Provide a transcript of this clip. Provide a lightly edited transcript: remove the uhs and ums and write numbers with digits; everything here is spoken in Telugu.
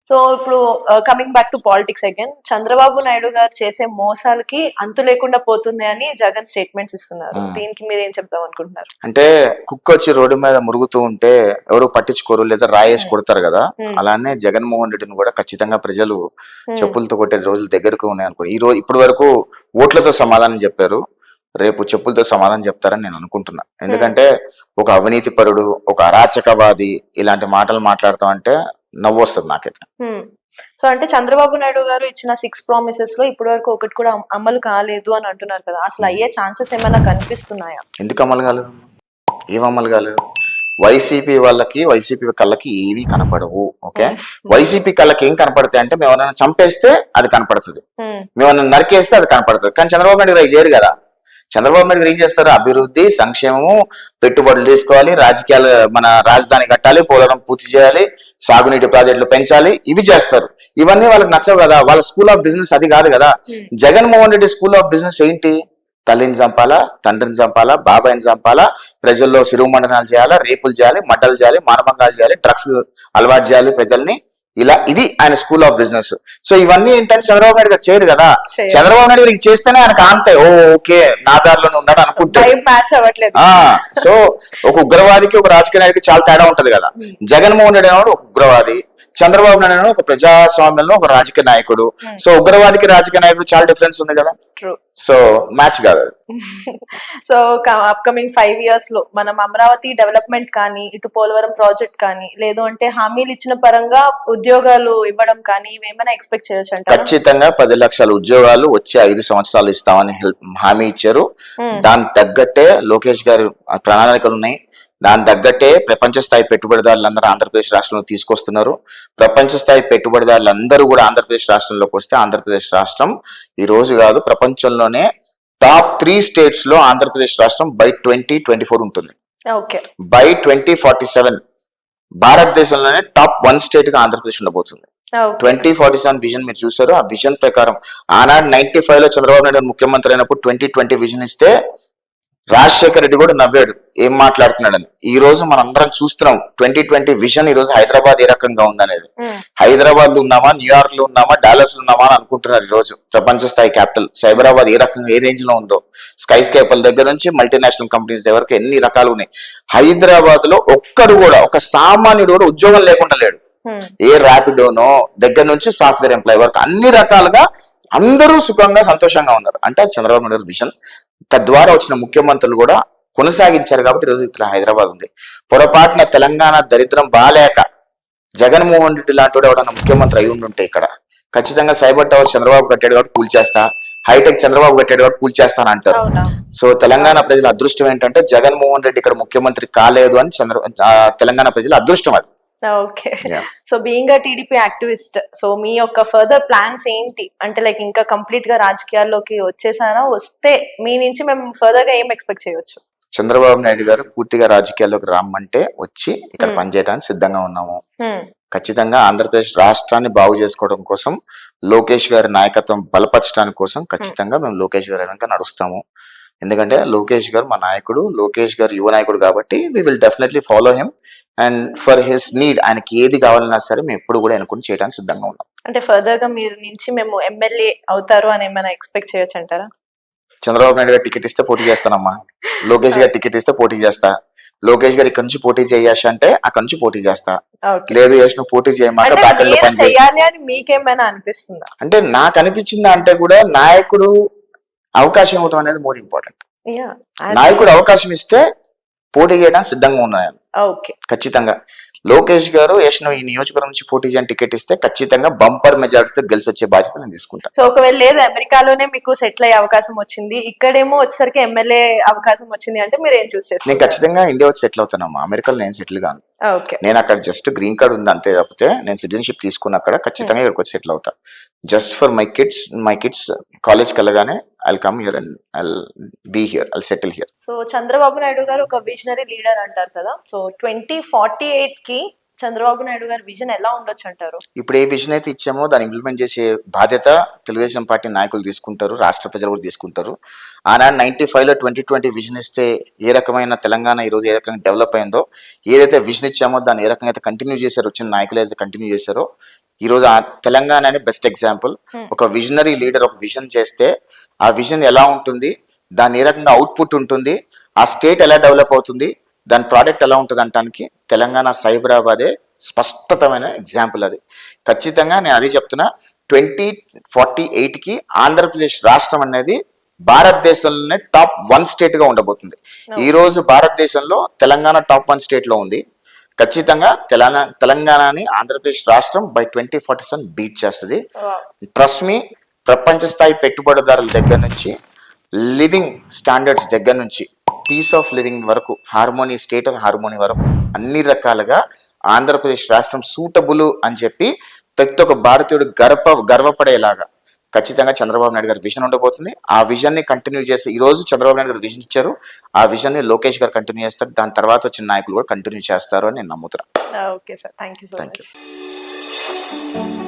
సో ఇప్పుడు coming back to politics again, Chandrababu Naidu గారు చేసే మోసాలకి అంతు లేకుండా పోతుంది అని జగన్ స్టేట్మెంట్స్ ఇస్తున్నారు. దీనికి మీరు ఏం చెప్దాం అనుకుంటున్నారు? అంటే కుక్క వచ్చి రోడ్డు మీద మురుగుతూ ఉంటే ఎవరు పట్టించుకోరు, లేదా రాయేసి కొడతారు కదా. అలానే జగన్మోహన్ రెడ్డిని కూడా ఖచ్చితంగా ప్రజలు చెప్పులతో కొట్టే రోజులు దగ్గరకు ఉన్నాయి అనుకో. ఈ రోజు ఇప్పటి వరకు ఓట్లతో సమాధానం చెప్పారు, రేపు చెప్పులతో సమాధానం చెప్తారని నేను అనుకుంటున్నా. ఎందుకంటే ఒక అవినీతి పరుడు, ఒక అరాచకవాది ఇలాంటి మాటలు మాట్లాడతాం అంటే నవ్వు వస్తుంది నాకైతే. సో అంటే చంద్రబాబు నాయుడు గారు ఇచ్చిన 6 ప్రామిసెస్ లో ఇప్పటి వరకు ఒకటి కూడా అమలు కాలేదు అని అంటున్నారు కదా, అసలు అయ్యే ఛాన్సెస్ ఏమైనా కనిపిస్తున్నాయా? ఎందుకు అమలు కాలేదు? ఏం అమలు కాలేదు? వైసీపీ వాళ్ళకి, వైసీపీ కళ్ళకి ఏవి కనపడవు. ఓకే, వైసీపీ కళ్ళకి ఏం కనపడతాయి అంటే మేము ఏమైనా చంపేస్తే అది కనపడుతుంది, మేము నరికేస్తే అది కనపడుతుంది. కానీ చంద్రబాబు నాయుడు గారు చేయరు కదా. చంద్రబాబు నాయుడు గారు ఏం చేస్తారు? అభివృద్ధి, సంక్షేమము, పెట్టుబడులు తీసుకోవాలి, రాజకీయాలు, మన రాజధాని కట్టాలి, పోలవరం పూర్తి చేయాలి, సాగునీటి ప్రాజెక్టులు పెంచాలి, ఇవి చేస్తారు. ఇవన్నీ వాళ్ళకి నచ్చవు కదా. వాళ్ళ స్కూల్ ఆఫ్ బిజినెస్ అది కాదు కదా. Jaganmohan Reddy school of business ఏంటి? తల్లిని చంపాలా, తండ్రిని చంపాలా, బాబాయిని చంపాలా, ప్రజల్లో శిరుమండనాలు చేయాలా, రేపులు చేయాలి, మడ్డలు చేయాలి, మానభంగాలు చేయాలి, డ్రగ్స్ అలవాటు చేయాలి ప్రజల్ని. ఇలా ఇది ఆయన స్కూల్ ఆఫ్ బిజినెస్. సో ఇవన్నీ ఏంటంటే చంద్రబాబు నాయుడు గారు చేయరు కదా. చంద్రబాబు నాయుడు గారికి చేస్తేనే ఆయన కాంతాయి. ఓకే, నా దారిలోనే ఉన్నాడు అనుకుంటే. సో ఒక ఉగ్రవాదికి ఒక రాజకీయ నాయకుడికి చాలా తేడా ఉంటది కదా. జగన్మోహన్ రెడ్డి అనేవాడు ఒక ఉగ్రవాది, చంద్రబాబు నాయుడు ఒక ప్రజాస్వామ్యంలో ఒక రాజకీయ నాయకుడు. సో ఉగ్రవాదికి రాజకీయ నాయకుడు చాలా డిఫరెన్స్ ఉంది కదా. సో మ్యాచ్ కాదు. సో అప్కమింగ్ 5 years లో మనం అమరావతి డెవలప్మెంట్ కానీ, ఇటు పోలవరం ప్రాజెక్ట్ కానీ, లేదు అంటే హామీలు ఇచ్చిన పరంగా ఉద్యోగాలు ఇవ్వడం కానీ, ఇవేమైనా ఎక్స్పెక్ట్ చేయొచ్చు అంటే? ఖచ్చితంగా 10 లక్షల ఉద్యోగాలు వచ్చే 5 సంవత్సరాలు ఇస్తామని హామీ ఇచ్చారు. దానికి తగ్గట్టే లోకేష్ గారు ప్రణాళికలు ఉన్నాయి. దాని తగ్గట్టే ప్రపంచ స్థాయి పెట్టుబడిదారులందరూ ఆంధ్రప్రదేశ్ రాష్ట్రంలో తీసుకొస్తున్నారు. ప్రపంచ స్థాయి పెట్టుబడిదారులందరూ కూడా ఆంధ్రప్రదేశ్ రాష్ట్రంలోకి వస్తే ఆంధ్రప్రదేశ్ రాష్ట్రం ఈ రోజు కాదు, ప్రపంచంలోనే టాప్ 3 states లో ఆంధ్రప్రదేశ్ రాష్ట్రం బై 2024 ఉంటుంది. బై 2047 భారతదేశంలోనే టాప్ 1 state గా ఆంధ్రప్రదేశ్ ఉండబోతుంది. 2047 విజన్ మీరు చూసారు. ఆ విజన్ ప్రకారం ఆనాడు 95 లో చంద్రబాబు నాయుడు ముఖ్యమంత్రి అయినప్పుడు 2020 విజన్ ఇస్తే రాజశేఖర రెడ్డి కూడా నవ్వాడు, ఏం మాట్లాడుతున్నాడని. ఈ రోజు మనం అందరం చూస్తున్నాం 2020 విజన్. ఈ రోజు హైదరాబాద్ ఏ రకంగా ఉందనేది. హైదరాబాద్ లో ఉన్నామా, న్యూయార్క్ లో ఉన్నామా, డాలస్ లో ఉన్నామా అని అనుకుంటున్నారు. ఈ రోజు ప్రపంచ స్థాయి క్యాపిటల్ సైబరాబాద్ ఏ రకంగా, ఏ రేంజ్ లో ఉందో, స్కై స్కేపల్ దగ్గర నుంచి మల్టీనేషనల్ కంపెనీస్ దగ్గరకు ఎన్ని రకాలు ఉన్నాయి. హైదరాబాద్ లో ఒక్కడు కూడా, ఒక సామాన్యుడు కూడా ఉద్యోగం లేకుండా లేడు. ఏ ర్యాపిడోనో దగ్గర నుంచి సాఫ్ట్వేర్ ఎంప్లాయీ వరకు అన్ని రకాలుగా అందరూ సుఖంగా సంతోషంగా ఉన్నారు. అంటే చంద్రబాబు నాయుడు విజన్. తద్వారా వచ్చిన ముఖ్యమంత్రులు కూడా కొనసాగించారు కాబట్టి ఈరోజు ఇట్లా హైదరాబాద్ ఉంది. పొరపాటున తెలంగాణ దరిద్రం బాలేక జగన్మోహన్ రెడ్డి లాంటి ఎవడన్నా ముఖ్యమంత్రి అయి ఉండుంటే ఇక్కడ ఖచ్చితంగా సైబర్ టవర్స్ చంద్రబాబు కట్టాడు కాబట్టి కూల్చేస్తా, హైటెక్ చంద్రబాబు కట్టాడు కాబట్టి కూల్చేస్తా అని అంటారు. సో తెలంగాణ ప్రజల అదృష్టం ఏంటంటే జగన్మోహన్ రెడ్డి ఇక్కడ ముఖ్యమంత్రి కాలేదు అని తెలంగాణ ప్రజల అదృష్టం అది. Okay, so being a TDP activist, so మీ యొక్క ఫర్దర్ ప్లాన్స్ ఏంటి? అంటే లైక్ ఇంకా కంప్లీట్ గా రాజకీయాల్లోకి వచ్చేసారా? వస్తే మీ నుంచి మేము ఫర్దర్ గా ఏం ఎక్స్పెక్ట్ చేయొచ్చు? చంద్రబాబు నాయుడు గారు పూర్తిగా రాజకీయాల్లోకి రమ్మంటే వచ్చి ఇక్కడ పనిచేయడానికి సిద్ధంగా ఉన్నాము. ఖచ్చితంగా ఆంధ్రప్రదేశ్ రాష్ట్రాన్ని బాగు చేసుకోవడం కోసం, లోకేష్ గారి నాయకత్వం బలపరచడానికి కోసం ఖచ్చితంగా మేము లోకేష్ గారి వెనక నడుస్తాము. ఎందుకంటే లోకేష్ గారు మా నాయకుడు, లోకేష్ గారు యువ నాయకుడు కాబట్టి we will definitely follow him and for his need, ఆయనకి ఏది కావాలన్నా సరే మేము ఎప్పుడు కూడా అనుకుని చేయడానికి సిద్ధంగా ఉన్నాం. అంటే ఫర్దర్ గా మీరు నుంచి మేము ఎమ్మెల్యే అవుతారు అని ఏమైనా ఎక్స్పెక్ట్ చేయొచ్చు అంటారా? చంద్రబాబు నాయుడు గారు టికెట్ ఇస్తే పోటీ చేస్తానమ్మా, లోకేష్ గారు టికెట్ ఇస్తే పోటీ చేస్తా. లోకేష్ గారు ఇక్కడ నుంచి పోటీ చేయాలి అంటే అక్కడ నుంచి పోటీ చేస్తా. లేదు యశ్ నువ్వు పోటీ చేయమాట ప్యాకెట్ లో పని చేయాలి అని మీకేమైనా అనిపిస్తుందా? అంటే నాకు అనిపించిందా అంటే కూడా నాయకుడు అవకాశం ఇవ్వడం అనేది మోర్ ఇంపార్టెంట్. నాయకుడు అవకాశం ఇస్తే పోటీ చేయడానికి సిద్ధంగా ఉన్నాను ఖచ్చితంగా. లోకేష్ గారు యశ్ నువ్వు ఈ నియోజకవర్గం నుంచి పోటీ చేయని టికెట్ ఇస్తే ఖచ్చితంగా బంపర్ మెజారిటీతో గెలిచి వచ్చే బాధ్యత నేను తీసుకుంటాను. సో ఒకవేళ లేదు అమెరికాలోనే మీకు సెటిల్ అయ్యే అవకాశం వచ్చింది, ఇక్కడేమో వచ్చేసరికి ఎమ్మెల్యే అవకాశం వచ్చింది అంటే మీరు ఏం చూస్ చేస్తారు? నేను ఖచ్చితంగా ఇండియా వచ్చి సెటిల్ అవుతానమ్మా. అమెరికాలో నేను సెటిల్ గాను. నేను అక్కడ జస్ట్ గ్రీన్ కార్డ్ ఉంది అంతే తప్పితే నేను సిటిజన్షిప్ తీసుకున్న అక్కడ ఖచ్చితంగా ఇక్కడికి వచ్చి సెటిల్ అవుతా. జస్ట్ ఫర్ మై కిడ్స్ కాలేజ్కి వెళ్ళగానే I'll come here and I'll be here. I'll settle here. So Chandrababu Naidu గారు ఒక విజనరీ లీడర్ అంటారు కదా, సో 2048 కి చంద్రబాబు నాయుడు గారి విజన్ ఎలా ఉండొచ్చు అంటారు? ఇప్పుడు ఏ విజన్ అయితే ఇచ్చామో దాన్ని ఇంప్లిమెంట్ చేసే బాధ్యత తెలుగుదేశం పార్టీ నాయకులు తీసుకుంటారు, రాష్ట్ర ప్రజలు కూడా తీసుకుంటారు. ఆనాడు 95లో 2020 విజన్ ఇస్తే ఏ రకమైన తెలంగాణ ఈ రోజు ఏ రకంగా డెవలప్ అయిందో, ఏదైతే విజన్ ఇచ్చామో దాన్ని ఏ రకంగా అయితే కంటిన్యూ చేశారో, వచ్చిన నాయకులు అయితే కంటిన్యూ చేశారో ఈరోజు ఆ తెలంగాణ బెస్ట్ ఎగ్జాంపుల్. ఒక విజనరీ లీడర్ ఒక విజన్ చేస్తే ఆ విజన్ ఎలా ఉంటుంది, దాని ఏ రకంగా అవుట్పుట్ ఉంటుంది, ఆ స్టేట్ ఎలా డెవలప్ అవుతుంది, దాని ప్రోడక్ట్ ఎలా ఉంటుంది అనడానికి తెలంగాణ సైబరాబాదే స్పష్టతమైన ఎగ్జాంపుల్. అది ఖచ్చితంగా నేను అదే చెప్తున్నా. 2048కి ఆంధ్రప్రదేశ్ రాష్ట్రం అనేది భారతదేశంలోనే టాప్ 1 స్టేట్ గా ఉండబోతుంది. ఈ రోజు భారతదేశంలో తెలంగాణ టాప్ 1 స్టేట్ లో ఉంది. ఖచ్చితంగా తెలంగాణని ఆంధ్రప్రదేశ్ రాష్ట్రం బై 2047 బీట్ చేస్తుంది. ట్రస్ట్ మీ, ప్రపంచ స్థాయి పెట్టుబడిదారుల దగ్గర నుంచి, లివింగ్ స్టాండర్డ్స్ దగ్గర నుంచి, పీస్ ఆఫ్ లివింగ్ వరకు, హార్మోనీ, స్టేట్ ఆఫ్ హార్మోనీ వరకు అన్ని రకాలుగా ఆంధ్రప్రదేశ్ రాష్ట్రం సూటబుల్ అని చెప్పి ప్రతి ఒక్క భారతీయుడు గర్వపడేలాగా ఖచ్చితంగా చంద్రబాబు నాయుడు గారి విజన్ ఉండబోతుంది. ఆ విజన్ ని కంటిన్యూ చేసి, ఈ రోజు చంద్రబాబు నాయుడు గారు విజన్ ఇచ్చారు, ఆ విజన్ ని లోకేష్ గారు కంటిన్యూ చేస్తారు, దాని తర్వాత వచ్చిన నాయకులు కూడా కంటిన్యూ చేస్తారు అని నేను నమ్ముతున్నాను. Okay sir, thank you so thank much. You.